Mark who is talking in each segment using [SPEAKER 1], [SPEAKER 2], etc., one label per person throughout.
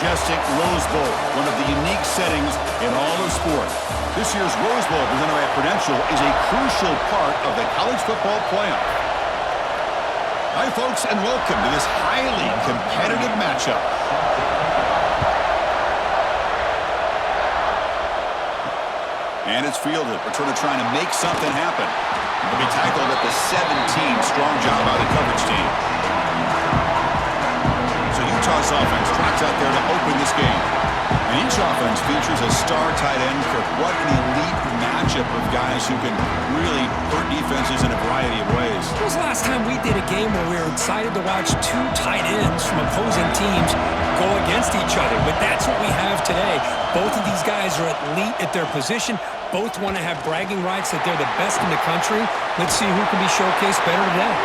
[SPEAKER 1] majestic Rose Bowl, one of the unique settings in all of sport. This year's Rose Bowl, presented by Prudential, is a crucial part of the college football playoff. Hi, folks, and welcome to this highly competitive matchup. And it's fielded. Returner trying to make something happen. He'll be tackled at the 17. Strong job by the coverage team. So Utah's offense tracks out there to open this game. And each offense features a star tight end. What an elite matchup of guys who can really hurt defenses in a variety of ways.
[SPEAKER 2] When was the last time we did a game where we were excited to watch two tight ends from opposing teams go against each other? But that's what we have today. Both of these guys are elite at their position. Both want to have bragging rights that they're the best in the country. Let's see who can be showcased better today.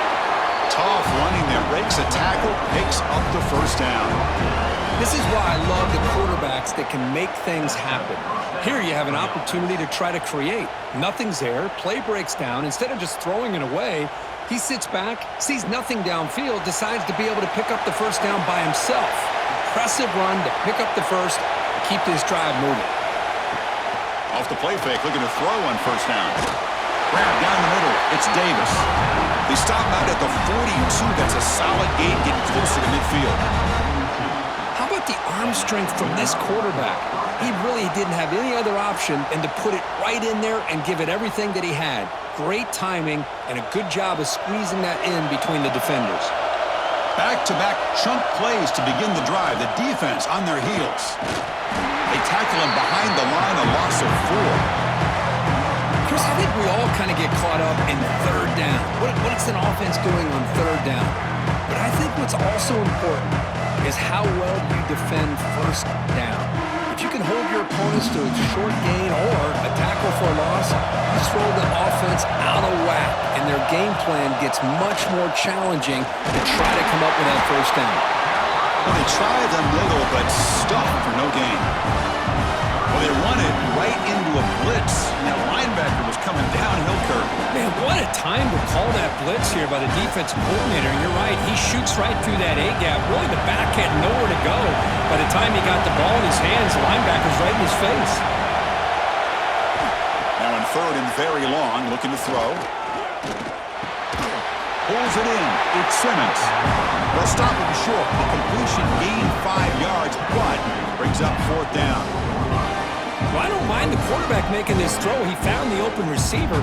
[SPEAKER 1] Tough running there. Breaks a tackle, picks up the first down.
[SPEAKER 2] This is why I love the quarterbacks that can make things happen. Here you have an opportunity to try to create. Nothing's there. Play breaks down. Instead of just throwing it away, he sits back, sees nothing downfield, decides to be able to pick up the first down by himself. Impressive run to pick up the first and keep this drive moving.
[SPEAKER 1] Off the play fake, looking to throw on first down. Grab down the middle. It's Davis. They stop out at the 42. That's a solid gain, getting closer to midfield.
[SPEAKER 2] How about the arm strength from this quarterback? He really didn't have any other option than to put it right in there and give it everything that he had. Great timing and a good job of squeezing that in between the defenders.
[SPEAKER 1] Back-to-back chunk plays to begin the drive. The defense on their heels. They tackle him behind the line, a loss of 4.
[SPEAKER 2] Chris, I think we all kind of get caught up in third down. What's an offense doing on third down? But I think what's also important is how well you defend first down. If you can hold your opponents to a short gain or a tackle for a loss, you throw the offense out of whack, and their game plan gets much more challenging to try to come up with that first down.
[SPEAKER 1] Well, they try the middle, but stuck for no gain. Well, they run it right into a blitz. That linebacker was coming downhill, Kirk.
[SPEAKER 2] Man, what a time to call that blitz here by the defensive coordinator. And you're right, he shoots right through that A-gap. Really, the back had nowhere to go. By the time he got the ball in his hands, the linebacker's right in his face.
[SPEAKER 1] Now in third and very long, looking to throw. Pulls it in. It's Simmons. They'll stop him short. The completion gained 5 yards, but brings up fourth down.
[SPEAKER 2] Well, I don't mind the quarterback making this throw. He found the open receiver.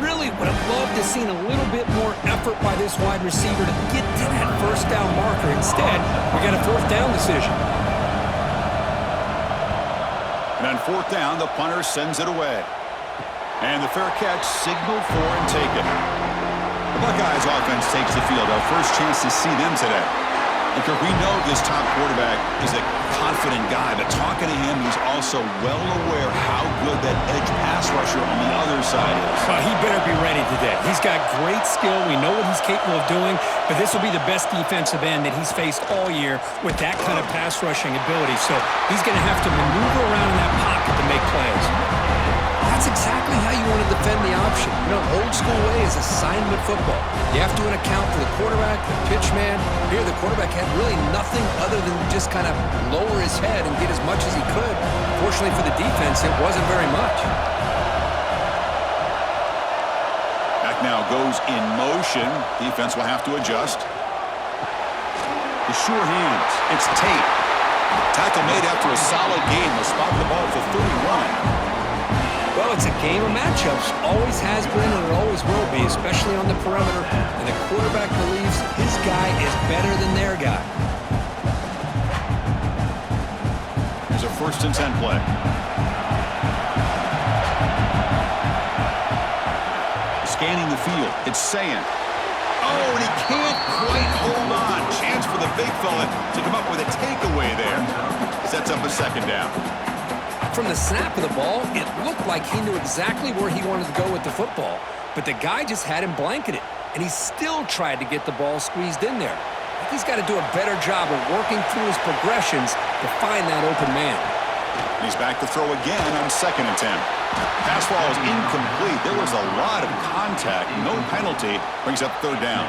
[SPEAKER 2] Really would have loved to seen a little bit more effort by this wide receiver to get to that first down marker. Instead, we got a fourth down decision.
[SPEAKER 1] And on fourth down, the punter sends it away. And the fair catch signaled for and taken. The Buckeyes offense takes the field. Our first chance to see them today. Because we know this top quarterback is a confident guy, but talking to him, he's also well aware how good that edge pass rusher on the other side is.
[SPEAKER 2] Well, he better be ready today. He's got great skill. We know what he's capable of doing, but this will be the best defensive end that he's faced all year with that kind of pass rushing ability. So he's going to have to maneuver around in that pocket to make plays. That's exactly how you want to defend the option. You know, old school way is assignment football. You have to account for the quarterback, the pitch man. Here, the quarterback had really nothing other than just kind of lower his head and get as much as he could. Fortunately for the defense, it wasn't very much.
[SPEAKER 1] Back now goes in motion. Defense will have to adjust. The sure hands. It's Tate. Tackle made after a solid gain. They'll spot the ball for 31.
[SPEAKER 2] Well, it's a game of matchups. Always has been and it always will be, especially on the perimeter. And the quarterback believes his guy is better than their guy.
[SPEAKER 1] There's a 1st and 10 play. Scanning the field. It's Sayan. Oh, and he can't quite hold on. Chance for the big fella to come up with a takeaway there. Sets up a second down.
[SPEAKER 2] From the snap of the ball, it looked like he knew exactly where he wanted to go with the football. But the guy just had him blanketed, and he still tried to get the ball squeezed in there. I think he's got to do a better job of working through his progressions to find that open man.
[SPEAKER 1] He's back to throw again on 2nd and 10. Pass ball is incomplete. There was a lot of contact. No penalty. Brings up 3rd down.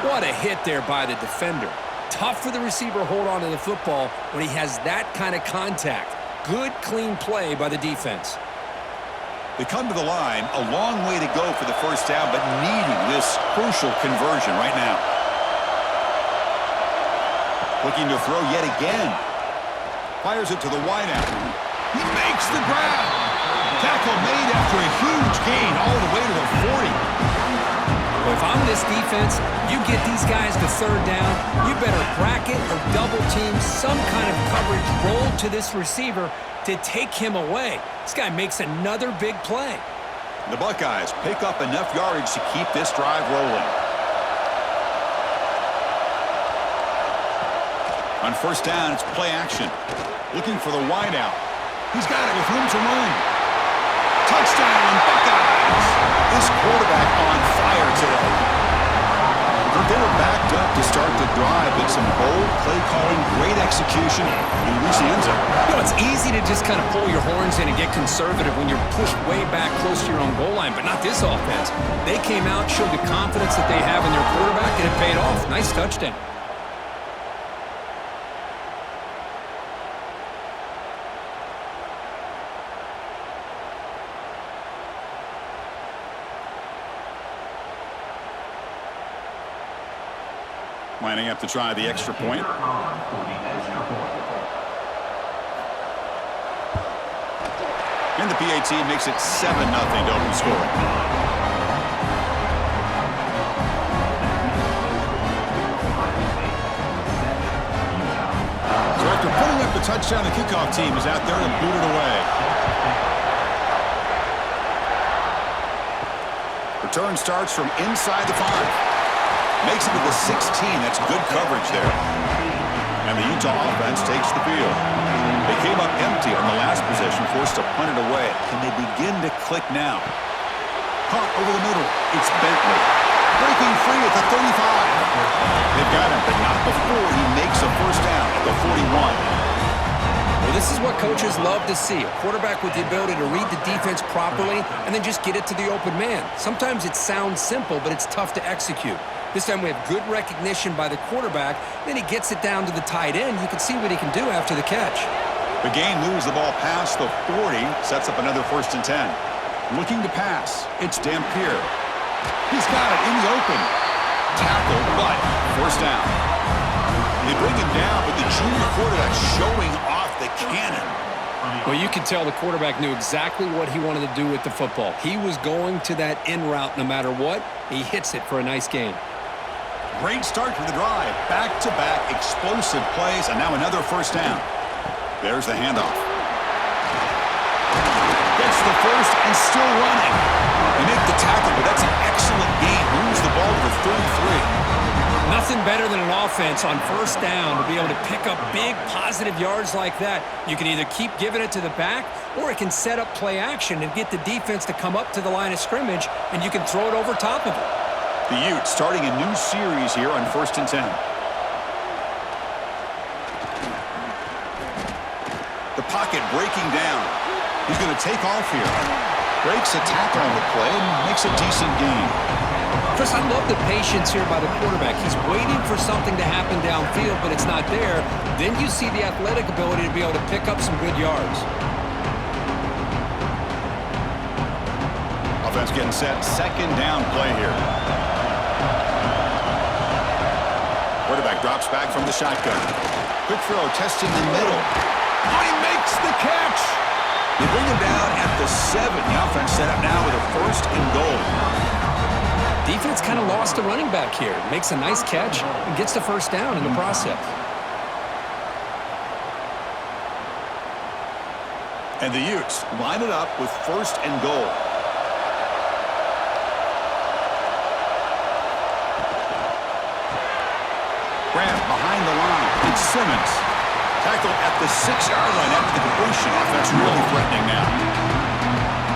[SPEAKER 2] What a hit there by the defender. Tough for the receiver to hold on to the football when he has that kind of contact. Good, clean play by the defense.
[SPEAKER 1] They come to the line, a long way to go for the first down, but needing this crucial conversion right now. Looking to throw yet again. Fires it to the wideout. He makes the grab. Tackle made after a huge gain all the way to the 40.
[SPEAKER 2] Well, if I'm this defense, you get these guys to third down, you better bracket or double team some kind of coverage roll to this receiver to take him away. This guy makes another big play.
[SPEAKER 1] The Buckeyes pick up enough yardage to keep this drive rolling. On first down, it's play action. Looking for the wideout. He's got it with room to run. Touchdown, Buckeyes! This quarterback on fire today. They were backed up to start the drive, but some bold play calling, great execution, and reach the end zone.
[SPEAKER 2] You know, it's easy to just kind of pull your horns in and get conservative when you're pushed way back close to your own goal line, but not this offense. They came out, showed the confidence that they have in their quarterback, and it paid off. Nice touchdown.
[SPEAKER 1] Lining up to try the extra point. And the PAT makes it 7-0 to open score. So after putting up the touchdown, the kickoff team is out there to boot it away. Return starts from inside the 5. Makes it to the 16. That's good coverage there. And the Utah offense takes the field. They came up empty on the last possession, forced to punt it away. Can they begin to click now? Caught over the middle. It's Bentley. Breaking free at the 35. They've got him, but not before he makes a first down at the 41.
[SPEAKER 2] Well, this is what coaches love to see. A quarterback with the ability to read the defense properly and then just get it to the open man. Sometimes it sounds simple, but it's tough to execute. This time we have good recognition by the quarterback. Then he gets it down to the tight end. You can see what he can do after the catch.
[SPEAKER 1] The game moves the ball past the 40, sets up another 1st and 10. Looking to pass. It's Dampier. He's got it in the open. Tackle, but first down. They bring him down, but the junior quarterback showing off the cannon.
[SPEAKER 2] Well, you can tell the quarterback knew exactly what he wanted to do with the football. He was going to that in route no matter what. He hits it for a nice gain.
[SPEAKER 1] Great start for the drive. Back-to-back explosive plays, and now another first down. There's the handoff. Gets the first and still running. They make the tackle, but that's an excellent gain. Moves the ball to the 33.
[SPEAKER 2] Nothing better than an offense on first down to be able to pick up big positive yards like that. You can either keep giving it to the back, or it can set up play action and get the defense to come up to the line of scrimmage, and you can throw it over top of it.
[SPEAKER 1] The Utes starting a new series here on 1st and 10. The pocket breaking down. He's going to take off here. Breaks a tackle on the play and makes a decent gain.
[SPEAKER 2] Chris, I love the patience here by the quarterback. He's waiting for something to happen downfield, but it's not there. Then you see the athletic ability to be able to pick up some good yards.
[SPEAKER 1] Offense getting set. 2nd down play here. Quarterback drops back from the shotgun. Quick throw, testing the middle. Oh, he makes the catch! They bring him down at the 7. The offense set up now with a 1st and goal.
[SPEAKER 2] Defense kind of lost a running back here. Makes a nice catch and gets the first down in the process.
[SPEAKER 1] And the Utes line it up with 1st and goal. Grab behind the line. It's Simmons. Tackled at the 6-yard line after the completion. Offense really threatening now.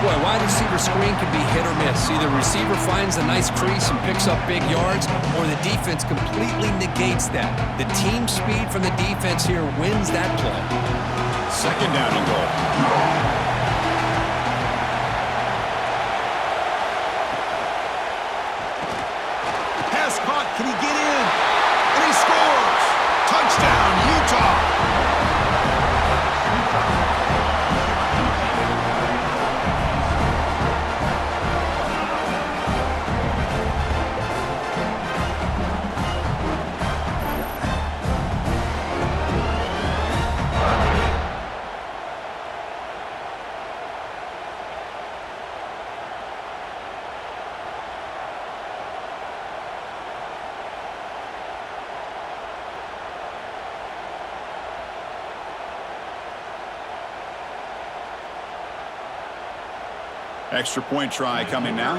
[SPEAKER 2] Boy, wide receiver screen can be hit or miss. Either receiver finds a nice crease and picks up big yards, or the defense completely negates that. The team speed from the defense here wins that play.
[SPEAKER 1] 2nd down and goal. Pass caught. Can he get in? And he scores! Extra point try coming now.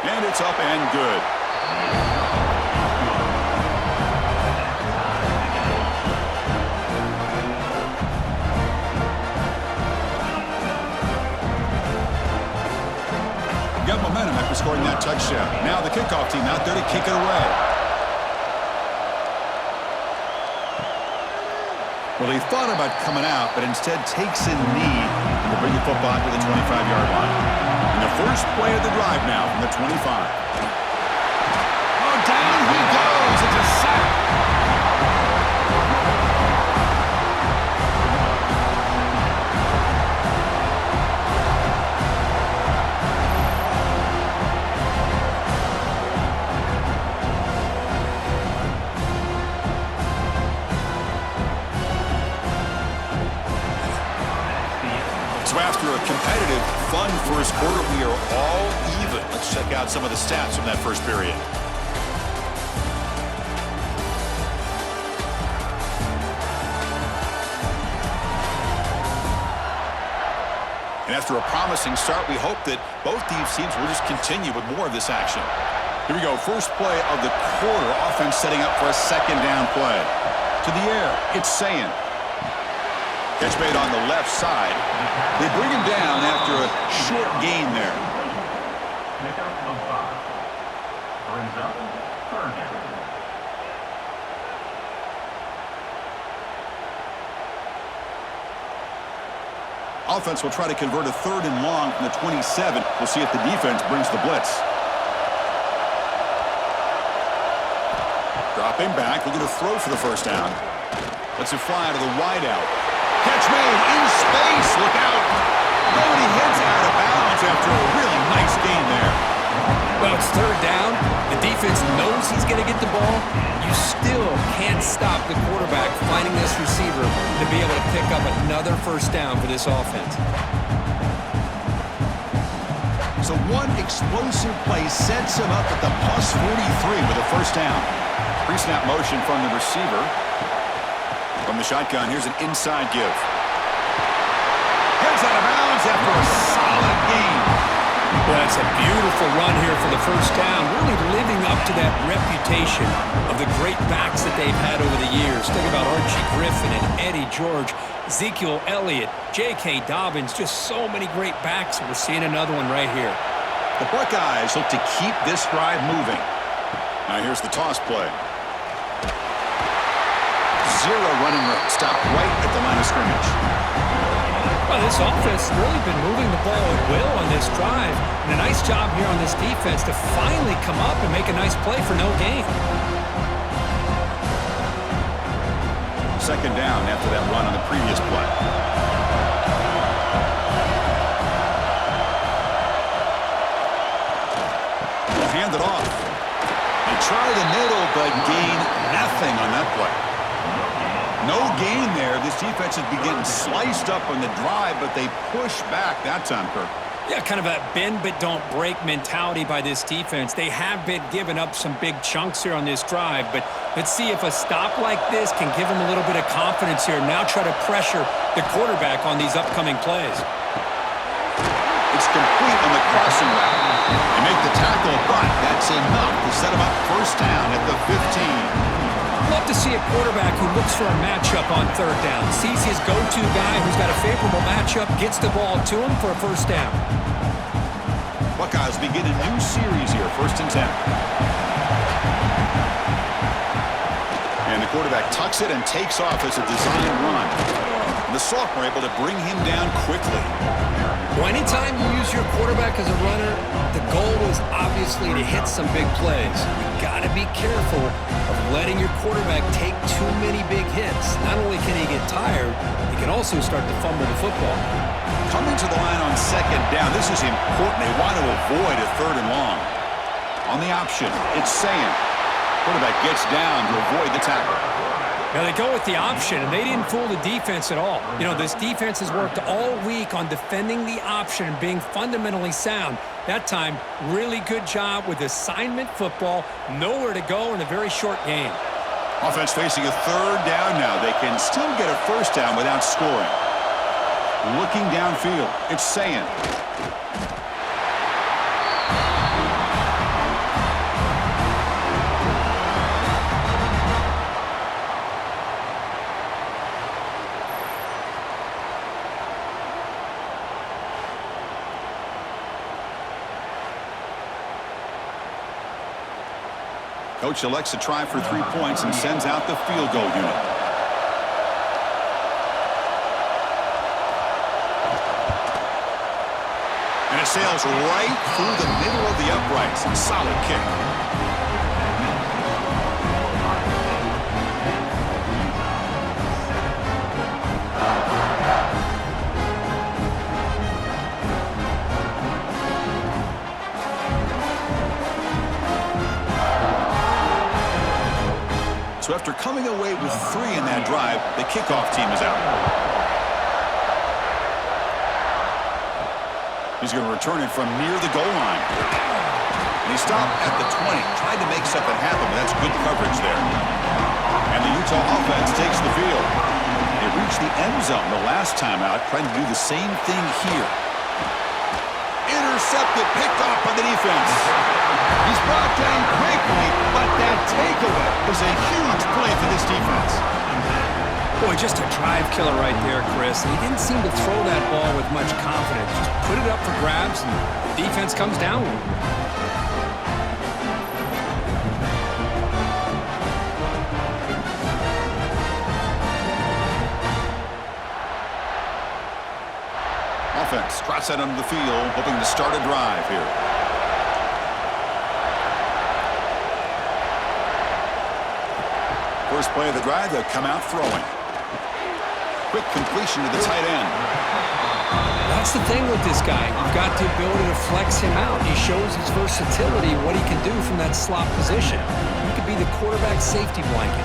[SPEAKER 1] And it's up and good. Got momentum after scoring that touchdown. Now the kickoff team out there to kick it away. Well, he thought about coming out, but instead takes a knee to bring the football to the 25-yard line. And the first play of the drive now from the 25. Oh, down he goes. It's a sack. So after a competitive, fun first quarter, we are all even. Let's check out some of the stats from that first period. And after a promising start, we hope that both these teams will just continue with more of this action. Here we go, first play of the quarter. Offense setting up for a second down play. To the air, it's Sayin. Catch made on the left side. They bring him down after a short gain there.
[SPEAKER 3] Pickup of 5. Brings up third down.
[SPEAKER 1] Offense will try to convert a third and long from the 27. We'll see if the defense brings the blitz. Dropping back, looking to throw for the first down. Lets it fly to the wideout. Catch made in space. Look out. Nobody hits out of bounds after a really nice gain there.
[SPEAKER 2] Well, it's third down. The defense knows he's going to get the ball. You still can't stop the quarterback finding this receiver to be able to pick up another first down for this offense.
[SPEAKER 1] So one explosive play sets him up at the plus 43 with a first down. Pre-snap motion from the receiver. From the shotgun, here's an inside give. Gets out of bounds after a solid gain.
[SPEAKER 2] Well, that's a beautiful run here for the first down, really living up to that reputation of the great backs that they've had over the years. Think about Archie Griffin and Eddie George, Ezekiel Elliott, J.K. Dobbins, just so many great backs, and we're seeing another one right here.
[SPEAKER 1] The Buckeyes look to keep this drive moving. Now here's the toss play. Zero running room. Stop right at the line of scrimmage.
[SPEAKER 2] Well, this offense has really been moving the ball at will on this drive. And a nice job here on this defense to finally come up and make a nice play for no gain.
[SPEAKER 1] Second down after that run on the previous play. They'll hand it off. They try the middle, but gain nothing on that play. No gain there. This defense has been getting sliced up on the drive, but they push back that time, Kirk.
[SPEAKER 2] Yeah, kind of a bend but don't break mentality by this defense. They have been giving up some big chunks here on this drive, but let's see if a stop like this can give them a little bit of confidence here. Now try to pressure the quarterback on these upcoming plays.
[SPEAKER 1] It's complete on the crossing route. They make the tackle, but that's enough to set them up first down at the 15.
[SPEAKER 2] Love to see a quarterback who looks for a matchup on third down. Sees his go-to guy who's got a favorable matchup, gets the ball to him for a first down.
[SPEAKER 1] Buckeyes begin a new series here, 1st and 10. And the quarterback tucks it and takes off as a design run. And the sophomore able to bring him down quickly.
[SPEAKER 2] Well, anytime you use your quarterback as a runner, the goal is obviously to hit some big plays. You got to be careful of letting your quarterback take too many big hits. Not only can he get tired, he can also start to fumble the football.
[SPEAKER 1] Coming to the line on second down, this is important. They want to avoid a third and long. On the option, it's Sayin. Quarterback gets down to avoid the tackle.
[SPEAKER 2] Now they go with the option, and they didn't fool the defense at all. You know, this defense has worked all week on defending the option and being fundamentally sound. That time, really good job with assignment football. Nowhere to go in a very short game.
[SPEAKER 1] Offense facing a third down now. They can still get a first down without scoring. Looking downfield, it's Sayan. Coach elects to try for 3 points and sends out the field goal unit. And it sails right through the middle of the uprights. Solid kick. So after coming away with 3 in that drive, the kickoff team is out. He's going to return it from near the goal line. And he stopped at the 20. Tried to make something happen, but that's good coverage there. And the Utah offense takes the field. They reached the end zone the last time out, trying to do the same thing here. Intercepted, picked off by the defense. He's brought down quickly, but that takeaway is a huge play for this defense.
[SPEAKER 2] Boy, just a drive killer right there, Chris. He didn't seem to throw that ball with much confidence. Just put it up for grabs, and the defense comes down with it.
[SPEAKER 1] Offense trots out onto the field, hoping to start a drive here. First play of the drive, they'll come out throwing. Quick completion to the tight end.
[SPEAKER 2] That's the thing with this guy. You've got the ability to flex him out. He shows his versatility, what he can do from that slot position. He could be the quarterback safety blanket.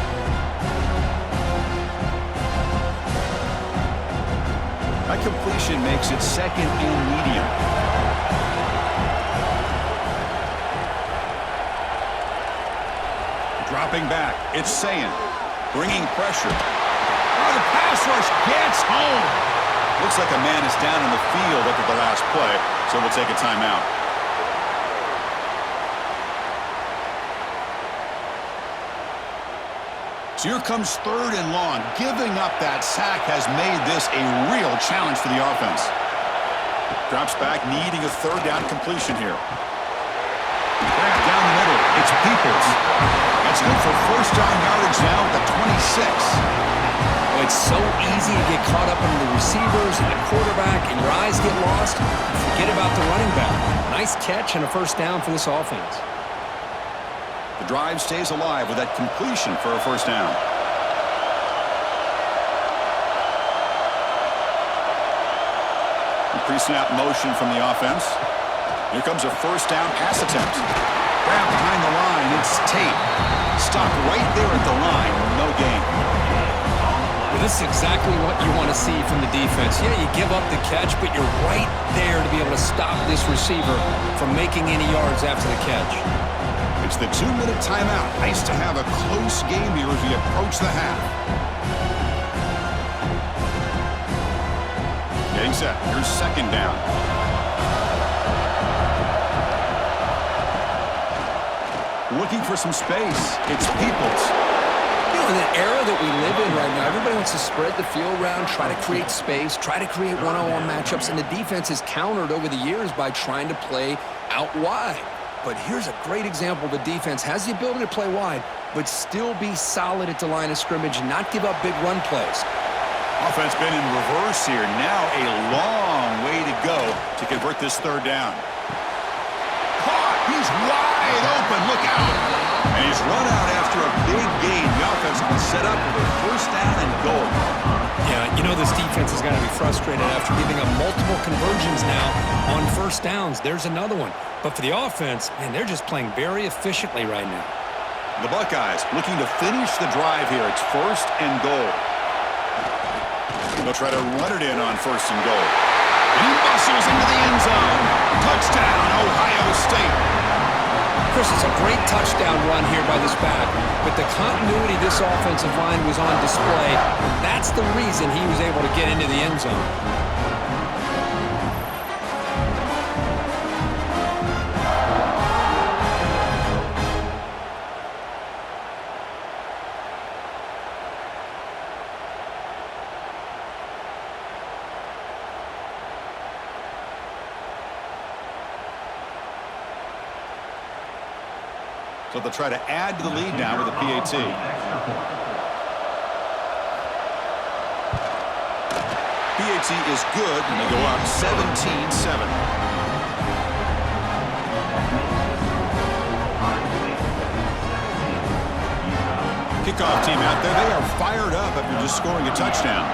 [SPEAKER 1] That completion makes it second and medium. Dropping back, it's Sayan. Bringing pressure. Oh, the pass rush gets home. Looks like a man is down in the field after the last play, so we'll take a timeout. So here comes 3rd and long. Giving up that sack has made this a real challenge for the offense. Drops back, needing a 3rd down completion here. Back down the middle, it's Peoples. That's good for 1st down yardage now at the 26.
[SPEAKER 2] Well, it's so easy to get caught up in the receivers and the quarterback, and your eyes get lost. Forget about the running back. Nice catch and a 1st down for this offense.
[SPEAKER 1] The drive stays alive with that completion for a 1st down. Pre-snap motion from the offense. Here comes a 1st down pass attempt. Grab behind the line, it's Tate. Stopped right there at the line, no gain.
[SPEAKER 2] Well, this is exactly what you want to see from the defense. Yeah, you give up the catch, but you're right there to be able to stop this receiver from making any yards after the catch.
[SPEAKER 1] It's the 2-minute timeout. Nice to have a close game here as we approach the half. Getting set. Here's 2nd down. Looking for some space. It's Peoples.
[SPEAKER 2] You know, in the era that we live in right now, everybody wants to spread the field around, try to create space, try to create one-on-one matchups, and the defense has countered over the years by trying to play out wide. But here's a great example. The defense has the ability to play wide, but still be solid at the line of scrimmage and not give up big run plays.
[SPEAKER 1] Offense been in reverse here. Now a long way to go to convert this 3rd down. Caught! He's wide open. Look out! And he's run out after a big gain. The offense can set up with a 1st down and goal.
[SPEAKER 2] Yeah, you know this defense is going to be frustrated after giving up multiple conversions now on 1st downs. There's another one. But for the offense, man, they're just playing very efficiently right now.
[SPEAKER 1] The Buckeyes looking to finish the drive here. It's 1st and goal. They'll try to run it in on 1st and goal. And he muscles into the end zone. Touchdown, Ohio State.
[SPEAKER 2] Chris, it's a great touchdown run here by this back, but the continuity of this offensive line was on display. That's the reason he was able to get into the end zone.
[SPEAKER 1] So they'll try to add to the lead now with a PAT. PAT is good, and they go up 17-7. Kickoff team out there. They are fired up after just scoring a touchdown.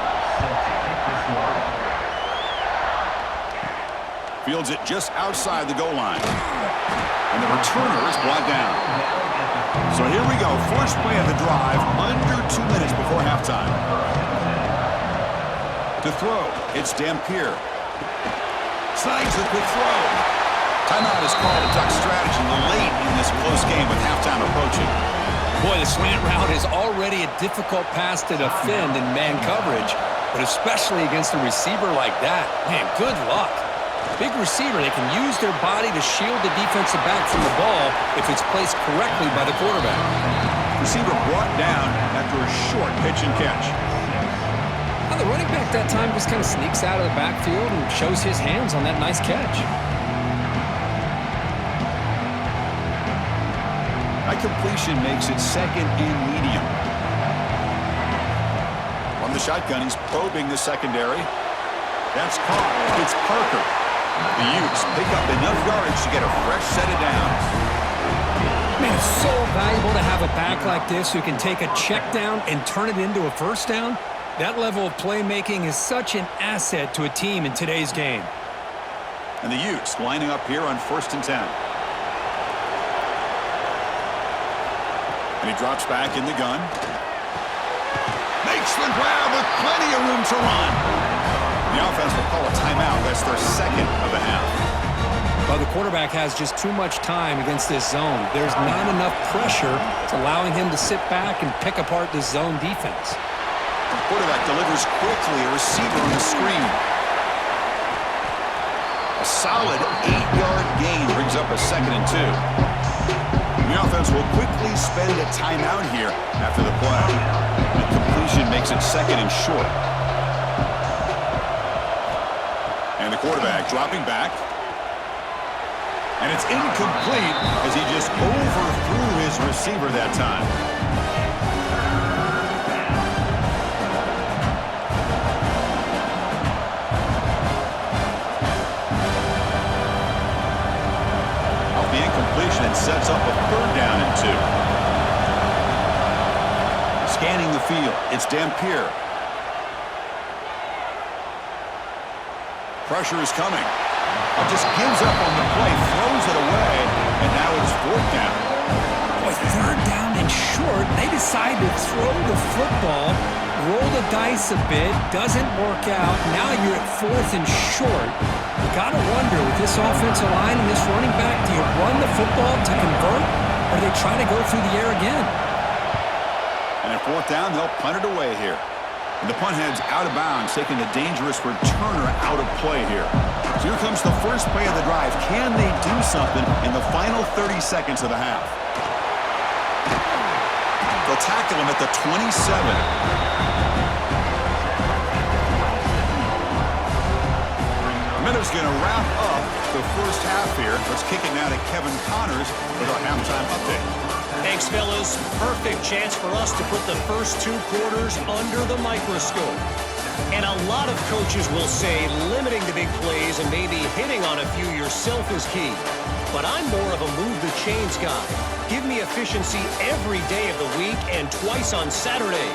[SPEAKER 1] Fields it just outside the goal line. And the returner is brought down. So here we go. First play of the drive, under 2 minutes before halftime. To throw, it's Dampier. Slides the quick throw. Timeout is called. A duck strategy late in this close game with halftime approaching.
[SPEAKER 2] Boy, the slant route is already a difficult pass to defend in man coverage, but especially against a receiver like that. Man, good luck. Big receiver, they can use their body to shield the defensive back from the ball if it's placed correctly by the quarterback.
[SPEAKER 1] Receiver brought down after a short pitch and catch.
[SPEAKER 2] Now the running back that time just kind of sneaks out of the backfield and shows his hands on that nice catch.
[SPEAKER 1] That completion makes it second and medium. From the shotgun, he's probing the secondary. That's caught. It's Parker. The Utes pick up enough yardage to get a fresh set of downs.
[SPEAKER 2] Man, it's so valuable to have a back like this who can take a check down and turn it into a first down. That level of playmaking is such an asset to a team in today's game.
[SPEAKER 1] And the Utes lining up here on 1st and 10. And he drops back in the gun. Makes the grab with plenty of room to run. The offense will call a timeout. That's their second of the half.
[SPEAKER 2] Well, the quarterback has just too much time against this zone. There's not enough pressure. It's allowing him to sit back and pick apart this zone defense.
[SPEAKER 1] The quarterback delivers quickly. A receiver on the screen. A solid 8-yard gain brings up a 2nd and 2. The offense will quickly spend a timeout here after the play. The completion makes it 2nd and short. And the quarterback dropping back. And it's incomplete as he just overthrew his receiver that time. Off the incompletion, it sets up a 3rd down and 2. Scanning the field, it's Dampier. Pressure is coming. Just gives up on the play, throws it away, and now it's 4th down.
[SPEAKER 2] Boy, 3rd down and short. They decide to throw the football, roll the dice a bit, doesn't work out. Now you're at 4th and short. You got to wonder, with this offensive line and this running back, do you run the football to convert, or do they try to go through the air again?
[SPEAKER 1] And at 4th down, they'll punt it away here. And the punt heads out of bounds, taking the dangerous returner out of play here. So here comes the first play of the drive. Can they do something in the final 30 seconds of the half? They'll tackle him at the 27. Miller's going to wrap up the first half here. Let's kick it now to Kevin Connors with our halftime update.
[SPEAKER 4] Thanks, fellas. Perfect chance for us to put the first 2 quarters under the microscope. And a lot of coaches will say limiting the big plays and maybe hitting on a few yourself is key. But I'm more of a move the chains guy. Give me efficiency every day of the week and twice on Saturday.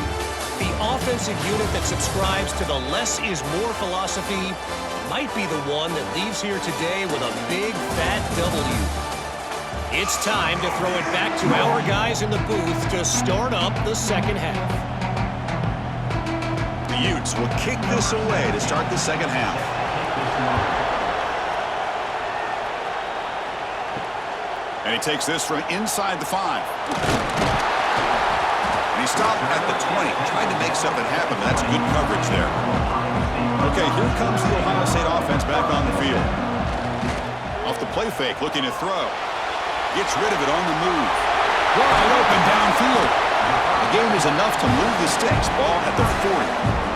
[SPEAKER 4] The offensive unit that subscribes to the less is more philosophy might be the one that leaves here today with a big fat W. It's time to throw it back to our guys in the booth to start up the second half.
[SPEAKER 1] The Utes will kick this away to start the second half. And he takes this from inside the 5. And he stopped at the 20, trying to make something happen. That's good coverage there. Okay, here comes the Ohio State offense back on the field. Off the play fake, looking to throw. Gets rid of it on the move. Wide open downfield. The game is enough to move the sticks. Ball at the 40.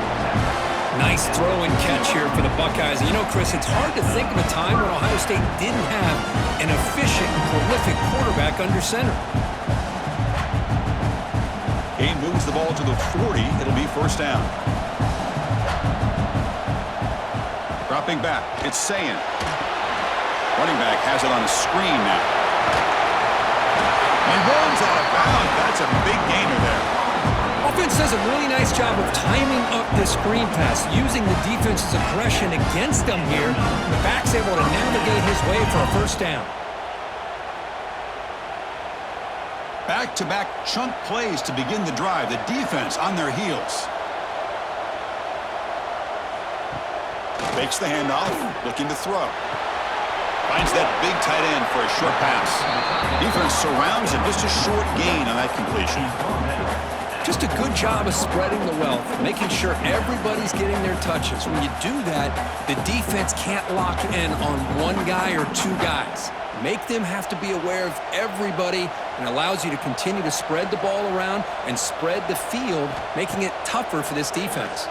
[SPEAKER 2] Nice throw and catch here for the Buckeyes. And you know, Chris, it's hard to think of a time when Ohio State didn't have an efficient and prolific quarterback under center.
[SPEAKER 1] Game moves the ball to the 40. It'll be first down. Dropping back. It's Sayin. Running back has it on a screen now. He runs out of bounds. That's a big gainer there.
[SPEAKER 2] Offense does a really nice job of timing up this screen pass, using the defense's aggression against them here. The back's able to navigate his way for a first down.
[SPEAKER 1] Back-to-back chunk plays to begin the drive. The defense on their heels. Fakes the handoff, looking to throw. Finds that big tight end for a short pass. Defense surrounds him, just a short gain on that completion.
[SPEAKER 2] Just a good job of spreading the wealth, making sure everybody's getting their touches. When you do that, the defense can't lock in on one guy or two guys. Make them have to be aware of everybody, and allows you to continue to spread the ball around and spread the field, making it tougher for this defense.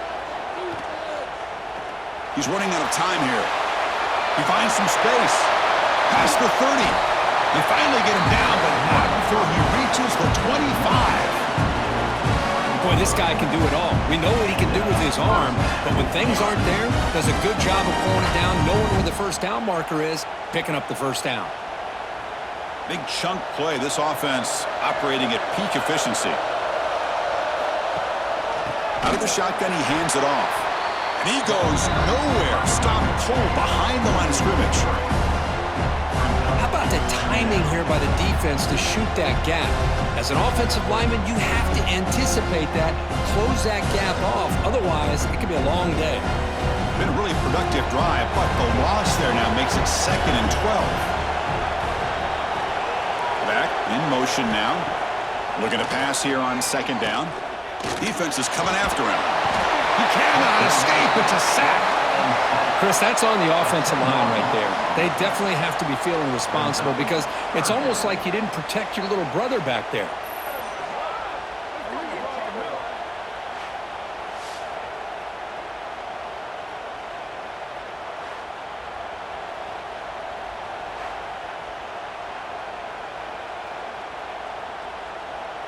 [SPEAKER 1] He's running out of time here. He finds some space. Past the 30. They finally get him down, but not before he reaches the 25.
[SPEAKER 2] Boy, this guy can do it all. We know what he can do with his arm, but when things aren't there, does a good job of pulling it down, knowing where the first down marker is, picking up the first down.
[SPEAKER 1] Big chunk play. This offense operating at peak efficiency. Out of the shotgun, he hands it off. And he goes nowhere. Stop cold behind the line of scrimmage.
[SPEAKER 2] How about the timing here by the defense to shoot that gap? As an offensive lineman, you have to anticipate that, close that gap off. Otherwise, it could be a long day.
[SPEAKER 1] Been a really productive drive, but the loss there now makes it 2nd and 12. Back in motion now. Looking to pass here on 2nd down. Defense is coming after him. He cannot escape. It's a sack.
[SPEAKER 2] Chris, that's on the offensive line right there. They definitely have to be feeling responsible because it's almost like you didn't protect your little brother back there.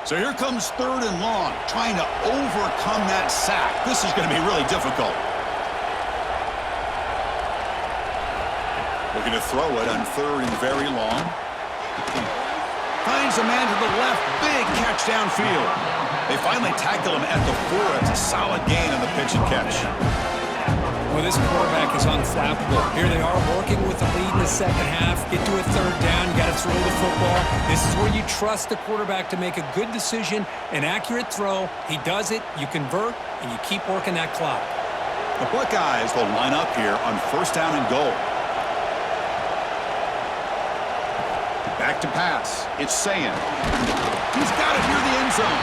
[SPEAKER 1] So here comes 3rd and long, trying to overcome that sack. This is going to be really difficult. Looking to throw it on 3rd and very long. Finds a man to the left. Big catch downfield. They finally tackle him at the 4. It's a solid gain on the pitch and catch.
[SPEAKER 2] Well, this quarterback is unflappable. Here they are working with the lead in the second half. Get to a 3rd down. You got to throw the football. This is where you trust the quarterback to make a good decision, an accurate throw. He does it. You convert, and you keep working that clock.
[SPEAKER 1] The Buckeyes will line up here on 1st down and goal. Back to pass. It's Sayin. He's got it near the end zone.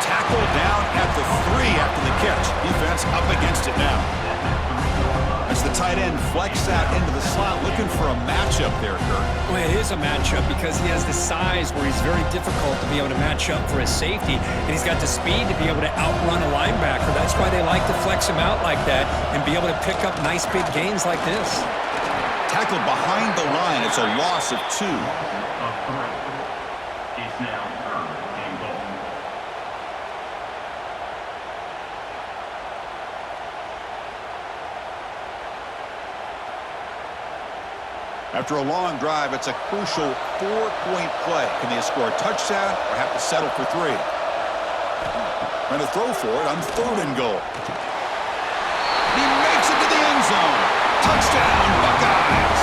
[SPEAKER 1] Tackled down at the 3 after the catch. Defense up against it now. As the tight end flex that into the slot, looking for a matchup there, Kurt.
[SPEAKER 2] Well, it is a matchup because he has the size where he's very difficult to be able to match up for his safety, and he's got the speed to be able to outrun a linebacker. That's why they like to flex him out like that and be able to pick up nice big gains like this.
[SPEAKER 1] Tackled behind the line. It's a loss of 2.
[SPEAKER 3] It's now 3rd and goal.
[SPEAKER 1] After a long drive, it's a crucial 4-point play. Can they score a touchdown or have to settle for 3? Trying to throw for it on 3rd and goal. He makes it to the end zone. Touchdown, Buckeyes.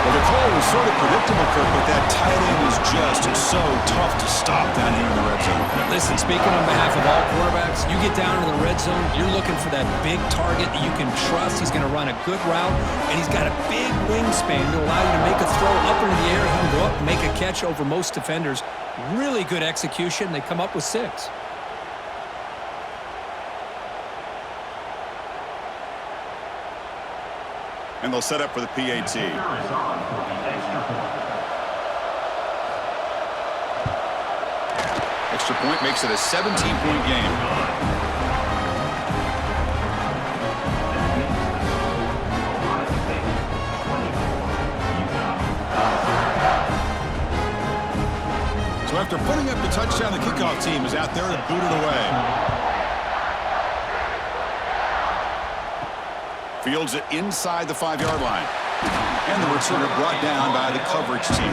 [SPEAKER 1] Well, the call was sort of predictable, Kirk, but that tight end is just so tough to stop down here in the red zone.
[SPEAKER 2] Listen, speaking on behalf of all quarterbacks, you get down in the red zone, you're looking for that big target that you can trust. He's going to run a good route, and he's got a big wingspan to allow you to make a throw up into the air. He can go up and make a catch over most defenders. Really good execution. They come up with 6.
[SPEAKER 1] And they'll set up for the PAT.
[SPEAKER 3] Is on for the extra point.
[SPEAKER 1] Extra point makes it a 17-point game. So after putting up the touchdown, the kickoff team is out there to boot it away. Fields it inside the 5-yard line. And the returner brought down by the coverage team.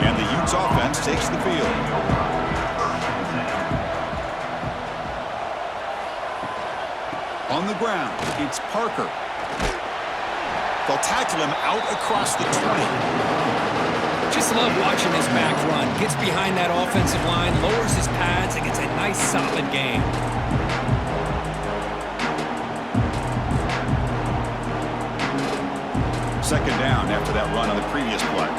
[SPEAKER 1] And the Utes offense takes the field. On the ground, it's Parker. They'll tackle him out across the 20.
[SPEAKER 2] Just love watching this back run. Gets behind that offensive line, lowers his pads, and gets a nice solid gain.
[SPEAKER 1] Second down after that run on the previous play.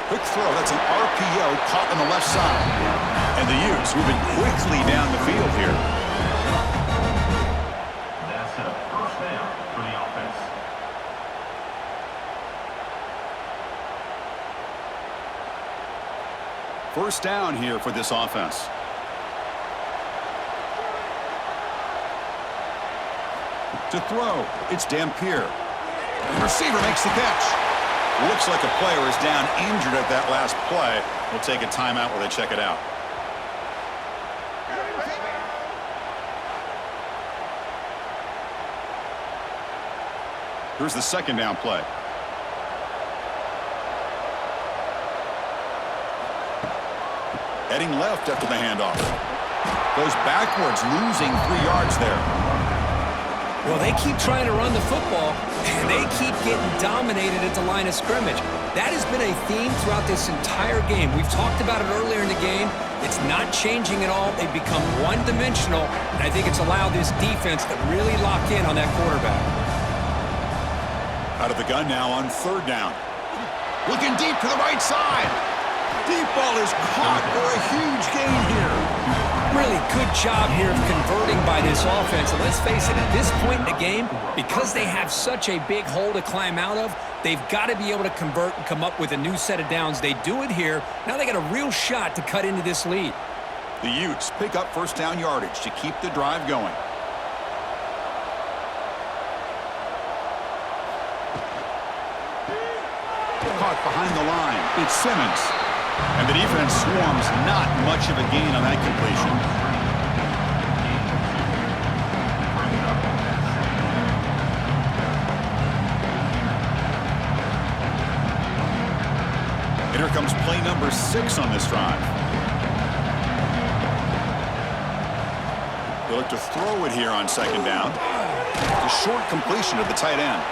[SPEAKER 1] Quick throw. That's an RPO caught on the left side. And the Utes moving quickly down the field here.
[SPEAKER 3] That's a first down for the offense.
[SPEAKER 1] First down here for this offense. To throw, it's Dampier. The receiver makes the catch. Looks like a player is down injured at that last play. We'll take a timeout while they check it out. Here's the second down play. Heading left after the handoff. Goes backwards, losing 3 yards there.
[SPEAKER 2] Well, they keep trying to run the football, and they keep getting dominated at the line of scrimmage. That has been a theme throughout this entire game. We've talked about it earlier in the game. It's not changing at all. They've become one-dimensional, and I think it's allowed this defense to really lock in on that quarterback.
[SPEAKER 1] Out of the gun now on third down. Looking deep to the right side. Deep ball is caught for a huge gain here.
[SPEAKER 2] Really good job here of converting by this offense. And let's face it, at this point in the game, because they have such a big hole to climb out of, they've got to be able to convert and come up with a new set of downs. They do it here. Now they got a real shot to cut into this lead.
[SPEAKER 1] The Utes pick up first down yardage to keep the drive going. Caught behind the line. It's Simmons. And the defense swarms, not much of a gain on that completion. And here comes play number 6 on this drive. They look to throw it here on second down. A short completion to the tight end.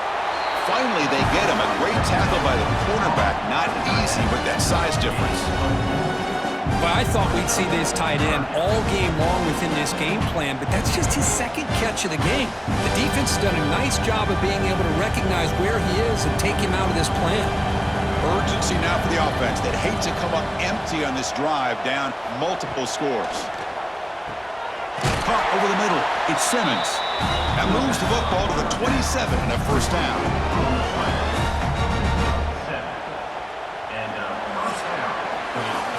[SPEAKER 1] Finally, they get him. A great tackle by the cornerback. Not easy with that size difference.
[SPEAKER 2] Well, I thought we'd see this tight end all game long within this game plan, but that's just his second catch of the game. The defense has done a nice job of being able to recognize where he is and take him out of this plan.
[SPEAKER 1] Urgency now for the offense. They'd hate to come up empty on this drive, down multiple scores. Caught over the middle. It's Simmons. That moves the football to the 27 and a first down.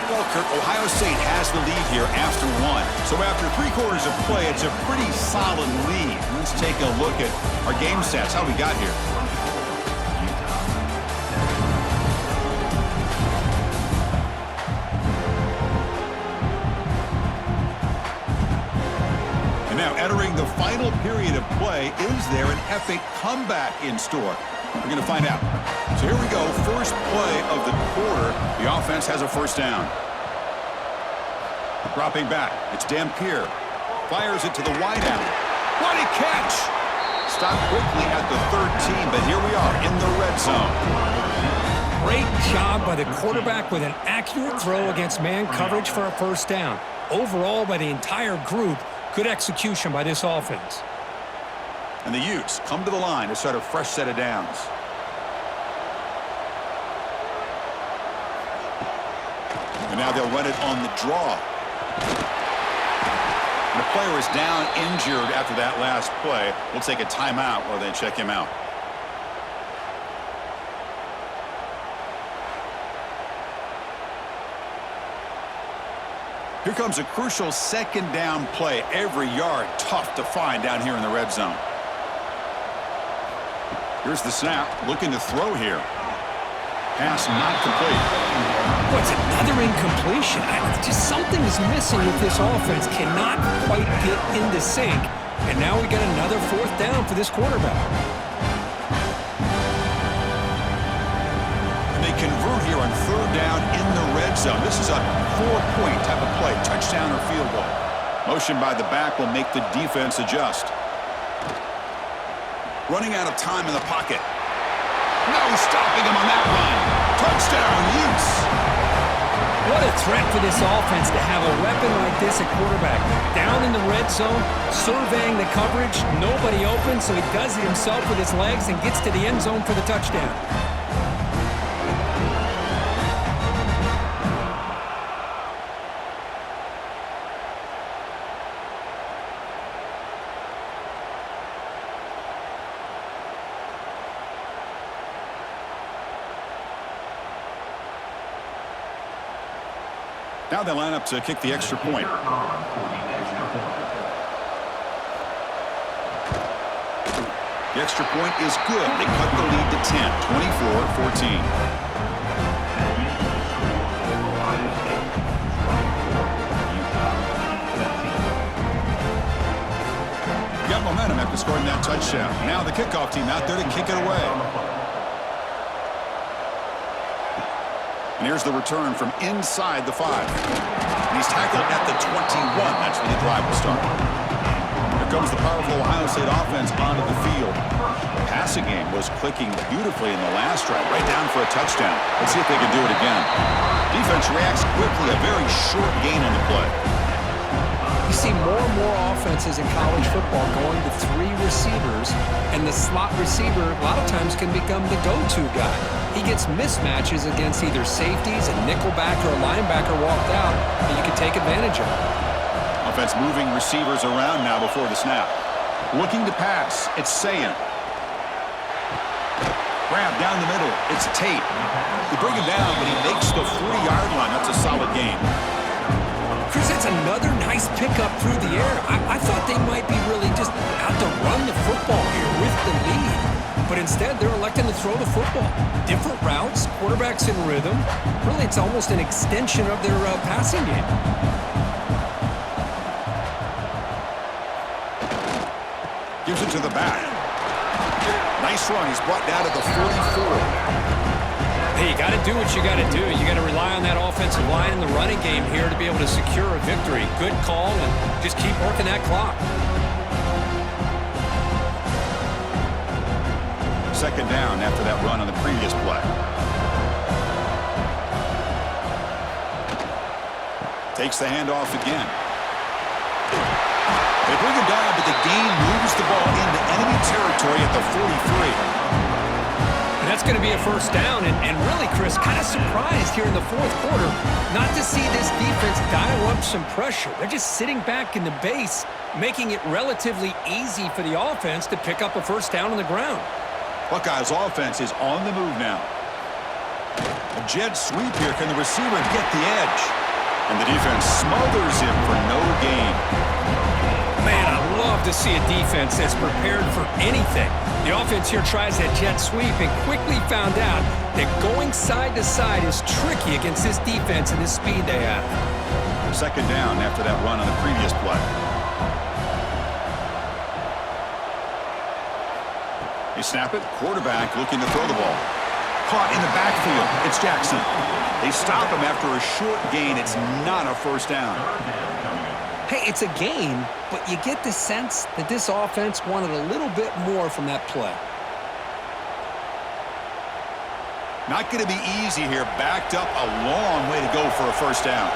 [SPEAKER 1] Well, Kirk, Ohio State has the lead here after 1. So after 3 quarters of play, it's a pretty solid lead. Let's take a look at our game stats. How we got here. Now entering the final period of play, is there an epic comeback in store? We're going to find out. So here we go, first play of the quarter. The offense has a first down. Dropping back, it's Dampier. Fires it to the wideout. What a catch! Stopped quickly at the 13, but here we are in the red zone.
[SPEAKER 2] Great job by the quarterback with an accurate throw against man coverage for a first down. Overall, by the entire group, good execution by this offense.
[SPEAKER 1] And the Utes come to the line to start a fresh set of downs. And now they'll run it on the draw. And the player is down injured after that last play. We'll take a timeout while they check him out. Here comes a crucial second down play. Every yard tough to find down here in the red zone. Here's the snap. Looking to throw here. Pass not complete.
[SPEAKER 2] What's another incompletion? Just something is missing with this offense. Cannot quite get into sync. And now we got another fourth down for this quarterback.
[SPEAKER 1] And they convert here on third down in the red zone. This is a 4-point type of play. Touchdown or field goal. Motion by the back will make the defense adjust. Running out of time in the pocket. No stopping him on that run. Touchdown, Utes.
[SPEAKER 2] What a threat for this offense to have a weapon like this at quarterback. Down in the red zone, surveying the coverage, nobody open, so he does it himself with his legs and gets to the end zone for the touchdown.
[SPEAKER 1] Now they line up to kick the extra point. The extra point is good. They cut the lead to 10, 24-14. Got momentum after scoring that touchdown. Now the kickoff team out there to kick it away. And here's the return from inside the 5. And he's tackled at the 21. That's where the drive will start. Here comes the powerful Ohio State offense onto the field. The passing game was clicking beautifully in the last drive, right down for a touchdown. Let's see if they can do it again. Defense reacts quickly, a very short gain on the play.
[SPEAKER 2] You see more and more offenses in college football going to 3 receivers, and the slot receiver a lot of times can become the go-to guy. He gets mismatches against either safeties, a nickelback, or a linebacker walked out that you can take advantage of.
[SPEAKER 1] Offense moving receivers around now before the snap. Looking to pass, it's Sayan. Grab down the middle, it's Tate. They bring him down, but he makes the 40-yard line. That's a solid gain.
[SPEAKER 2] Chris, that's another nice pickup through the air. I thought they might be really just out to run the football here with the lead. But instead, they're electing to throw the football. Different routes, quarterbacks in rhythm. Really, it's almost an extension of their passing game.
[SPEAKER 1] Gives it to the back. Nice run. He's brought down to the 44.
[SPEAKER 2] Hey, you got to do what you got to do. You got to rely on that offensive line and the running game here to be able to secure a victory. Good call, and just keep working that clock.
[SPEAKER 1] Second down after that run on the previous play. Takes the handoff again. They bring him down, but the gain moves the ball into enemy territory at the 43.
[SPEAKER 2] And that's going to be a first down. And really, Chris, kind of surprised here in the fourth quarter not to see this defense dial up some pressure. They're just sitting back in the base, making it relatively easy for the offense to pick up a first down on the ground.
[SPEAKER 1] Buckeyes offense is on the move now. A jet sweep here. Can the receiver get the edge? And the defense smothers him for no gain.
[SPEAKER 2] Man, I love to see a defense that's prepared for anything. The offense here tries that jet sweep and quickly found out that going side to side is tricky against this defense and this speed they have.
[SPEAKER 1] Second down after that run on the previous play. They snap it. Quarterback looking to throw the ball. Caught in the backfield. It's Jackson. They stop him after a short gain. It's not a first down.
[SPEAKER 2] Hey, it's a game, but you get the sense that this offense wanted a little bit more from that play.
[SPEAKER 1] Not going to be easy here. Backed up a long way to go for a first down.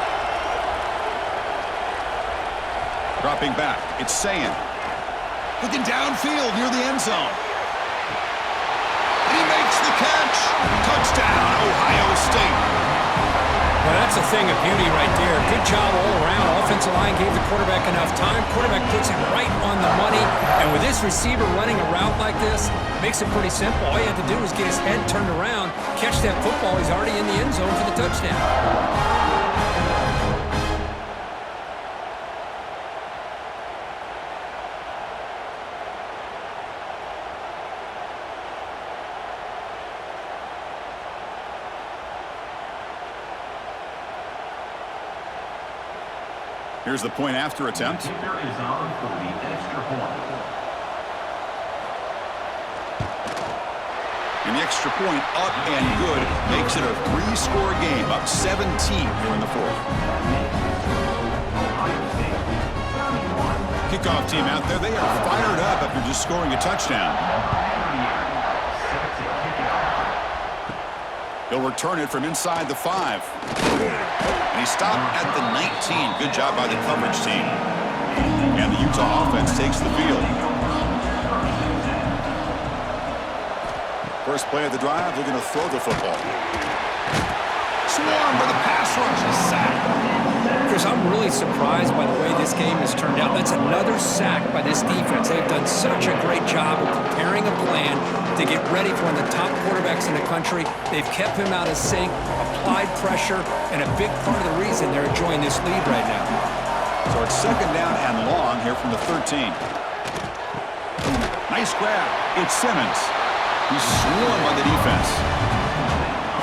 [SPEAKER 1] Dropping back. It's Sayan. Looking downfield near the end zone. He makes the catch. Touchdown, Ohio State.
[SPEAKER 2] Well, that's a thing of beauty right there. Good job all around. Offensive line gave the quarterback enough time. Quarterback puts it right on the money. And with this receiver running a route like this, makes it pretty simple. All you have to do is get his head turned around, catch that football. He's already in the end zone for the touchdown.
[SPEAKER 1] Here's the point after attempt.
[SPEAKER 3] The kicker is on for the extra point.
[SPEAKER 1] And the extra point up and good makes it a 3-score game, up 17 here in the fourth. Kickoff team out there, they are fired up after just scoring a touchdown. He'll return it from inside the 5. And he stopped at the 19. Good job by the coverage team. And the Utah offense takes the field. First play of the drive, they're going to throw the football. Swarm with a pass rush, a sack.
[SPEAKER 2] Chris, I'm really surprised by the way this game has turned out. That's another sack by this defense. They've done such a great job of preparing a plan to get ready for one of the top quarterbacks in the country. They've kept him out of sync, applied pressure, and a big part of the reason they're enjoying this lead right now.
[SPEAKER 1] So it's second down and long here from the 13. Nice grab. It's Simmons. He's swarmed by the defense.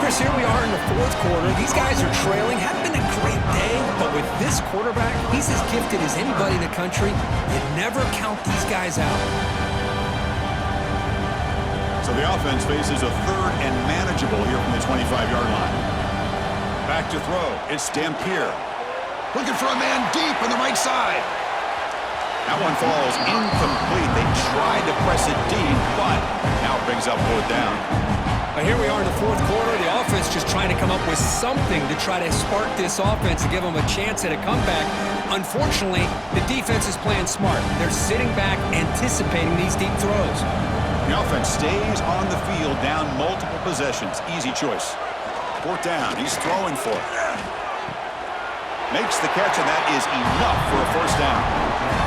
[SPEAKER 2] Chris, here we are in the fourth quarter. These guys are trailing. Hadn't been a great day, but with this quarterback, he's as gifted as anybody in the country. You never count these guys out.
[SPEAKER 1] So the offense faces a third and manageable here from the 25-yard line. Back to throw. It's Dampier. Looking for a man deep on the right side. That one falls incomplete. They tried to press it deep, but now it brings up fourth down.
[SPEAKER 2] Here we are in the fourth quarter. The offense just trying to come up with something to try to spark this offense and give them a chance at a comeback. Unfortunately, the defense is playing smart. They're sitting back, anticipating these deep throws.
[SPEAKER 1] The offense stays on the field, down multiple possessions. Easy choice. Fourth down. He's throwing for it. Makes the catch, and that is enough for a first down.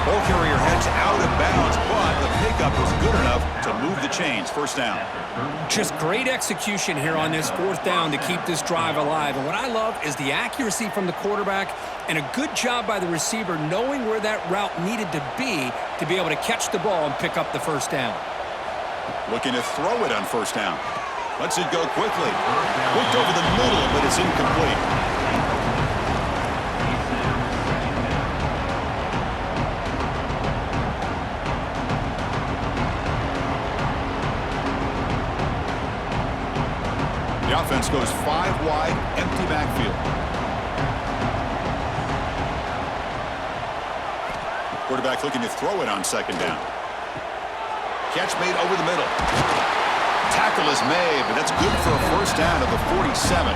[SPEAKER 1] Ball carrier heads out of bounds, but the pickup was good enough to move the chains. First down.
[SPEAKER 2] Just great execution here on this fourth down to keep this drive alive. And what I love is the accuracy from the quarterback and a good job by the receiver knowing where that route needed to be able to catch the ball and pick up the first down.
[SPEAKER 1] Looking to throw it on first down. Lets it go quickly. Looked over the middle, but it's incomplete. The offense goes 5 wide, empty backfield. Quarterback looking to throw it on second down. Catch made over the middle. Tackle is made, but that's good for a first down at the 47.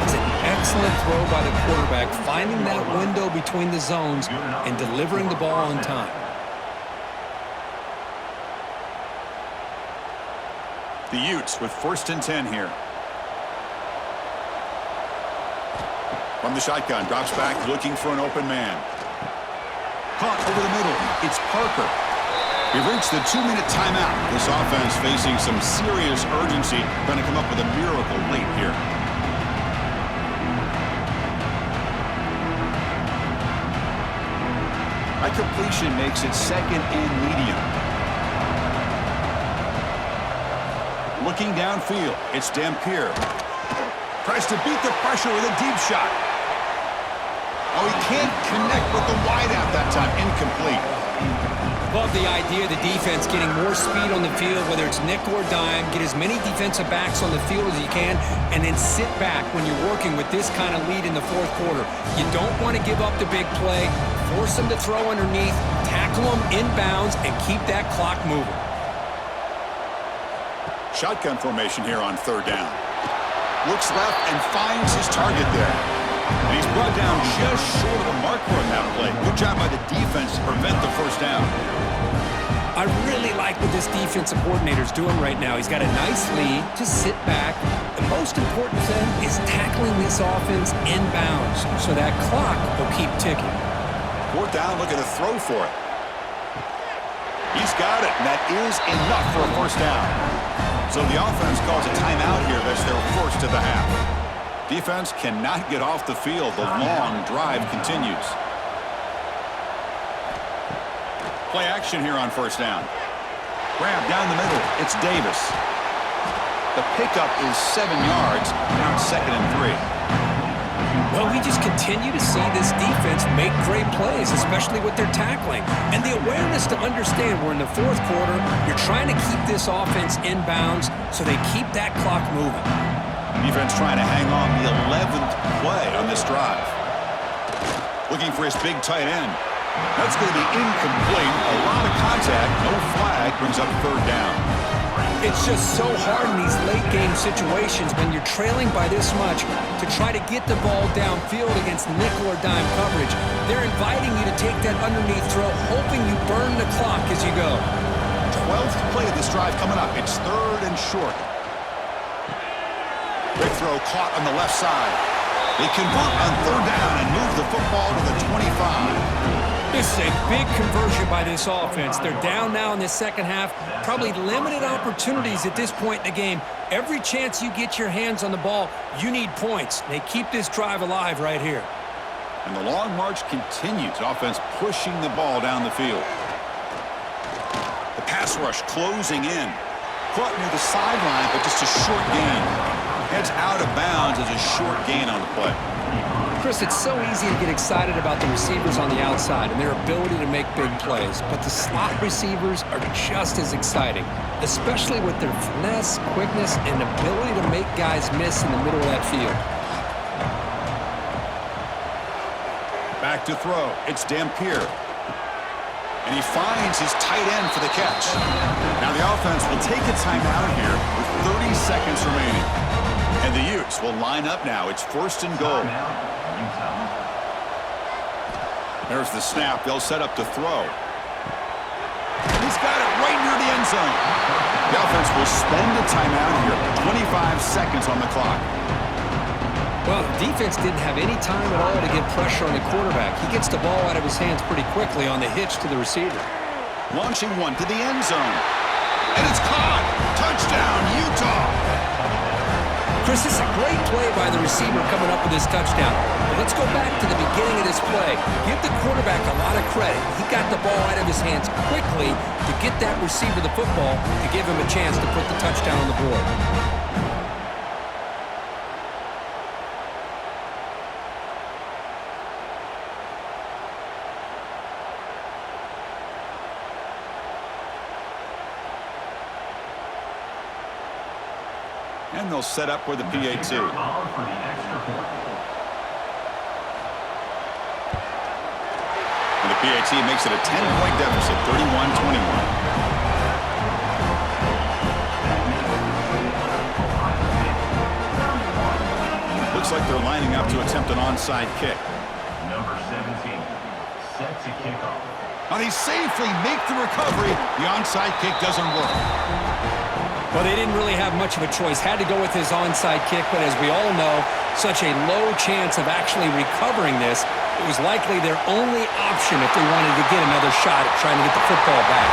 [SPEAKER 2] It's an excellent throw by the quarterback, finding that window between the zones and delivering the ball on time.
[SPEAKER 1] The Utes with first and 10 here. From the shotgun, drops back, looking for an open man. Caught over the middle. It's Parker. We've reached the 2-minute timeout. This offense facing some serious urgency, trying to come up with a miracle late here. That completion makes it second and medium. Looking downfield, it's Dampier. Tries to beat the pressure with a deep shot. Oh, he can't connect with the wideout that time. Incomplete.
[SPEAKER 2] Love the idea of the defense getting more speed on the field, whether it's nickel or dime, get as many defensive backs on the field as you can, and then sit back when you're working with this kind of lead in the fourth quarter. You don't want to give up the big play, force them to throw underneath, tackle them inbounds, and keep that clock moving.
[SPEAKER 1] Shotgun formation here on third down. Looks left and finds his target there. And he's brought down just short of the marker on that play. Good job by the defense to prevent the first down.
[SPEAKER 2] I really like what this defensive coordinator's doing right now. He's got a nice lead to sit back. The most important thing is tackling this offense inbounds so that clock will keep ticking.
[SPEAKER 1] Fourth down, looking to throw for it. He's got it, and that is enough for a first down. So the offense calls a timeout here. That's their first of the half. Defense cannot get off the field. The long drive continues. Play action here on first down. Grab down the middle. It's Davis. The pickup is 7 yards. Now it's 2nd and 3.
[SPEAKER 2] Well, we just continue to see this defense make great plays, especially with their tackling. And the awareness to understand we're in the fourth quarter, you're trying to keep this offense inbounds so they keep that clock moving.
[SPEAKER 1] Defense trying to hang on the 11th play on this drive. Looking for his big tight end. That's going to be incomplete. A lot of contact. No flag. Brings up third down.
[SPEAKER 2] It's just so hard in these late-game situations when you're trailing by this much to try to get the ball downfield against nickel or dime coverage. They're inviting you to take that underneath throw, hoping you burn the clock as you go.
[SPEAKER 1] 12th play of this drive coming up. It's 3rd and short. Big throw caught on the left side. They convert on third down and move the football to the 25.
[SPEAKER 2] This is a big conversion by this offense. They're down now in the second half. Probably limited opportunities at this point in the game. Every chance you get your hands on the ball, you need points. They keep this drive alive right here.
[SPEAKER 1] And the long march continues. Offense pushing the ball down the field. The pass rush closing in. Caught near the sideline, but just a short gain. Heads out of bounds as a short gain on the play.
[SPEAKER 2] Chris, it's so easy to get excited about the receivers on the outside and their ability to make big plays, but the slot receivers are just as exciting, especially with their finesse, quickness, and ability to make guys miss in the middle of that field.
[SPEAKER 1] Back to throw. It's Dampier. And he finds his tight end for the catch. Now the offense will take a timeout here with 30 seconds remaining. And the Utes will line up now. It's 1st and goal. There's the snap. They'll set up to throw. And he's got it right near the end zone. The offense will spend a timeout here. 25 seconds on the clock.
[SPEAKER 2] Well, the defense didn't have any time at all to get pressure on the quarterback. He gets the ball out of his hands pretty quickly on the hitch to the receiver.
[SPEAKER 1] Launching one to the end zone. And it's caught. Touchdown, Utah.
[SPEAKER 2] Chris, this is a great play by the receiver coming up with this touchdown. But let's go back to the beginning of this play. Give the quarterback a lot of credit. He got the ball out of his hands quickly to get that receiver the football to give him a chance to put the touchdown on the board.
[SPEAKER 1] And they'll set up for the PAT. And the PAT makes it a 10-point deficit, 31-21. Looks like they're lining up to attempt an onside kick.
[SPEAKER 3] Number 17, set to kick off.
[SPEAKER 1] Now they safely make the recovery. The onside kick doesn't work.
[SPEAKER 2] Well, they didn't really have much of a choice. Had to go with his onside kick, but as we all know, such a low chance of actually recovering this. It was likely their only option if they wanted to get another shot at trying to get the football back.